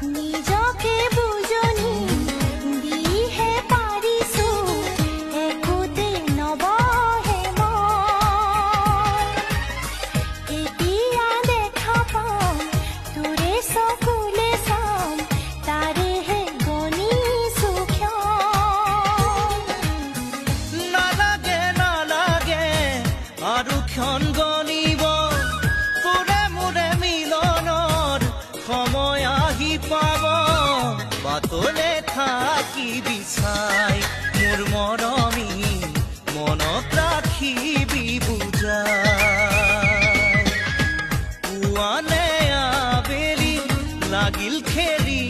নিজকে বুজনি দিহে পাৰিছো একোতে নবহে মই এতিয়া দেখা পাম তোৰে চকুলে চাম তাৰেহে গণিছো ক্ষণ নালাগে নালাগে আৰু ক্ষণ গণিব মোৰে মোৰে মিলনৰ সময় আহি পাব বাটলে থাকি বিচাই মোৰ মৰমী মনত ৰাখিবি বুজাই পুৱানে আবেলি লাগিল খেলি